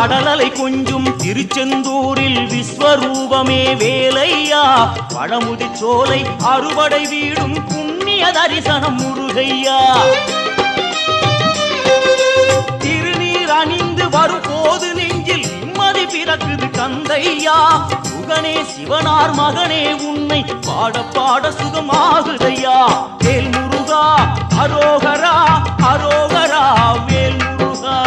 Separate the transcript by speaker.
Speaker 1: கடலலை கொஞ்சும் திருச்செந்தூரில் விஸ்வரூபமே வேலையா பழமுதி சோலை அறுபடை வீடும் புண்ணிய தரிசனம் முருகையா திருநீர் அணிந்து வரும் போது நெஞ்சில் நிம்மதி பிறக்குது கந்தையா சுகனே சிவனார் மகனே உன்னை பாட பாட சுகமாகுதையா வேல் முருகா அரோகரா அரோகரா வேல் முருகா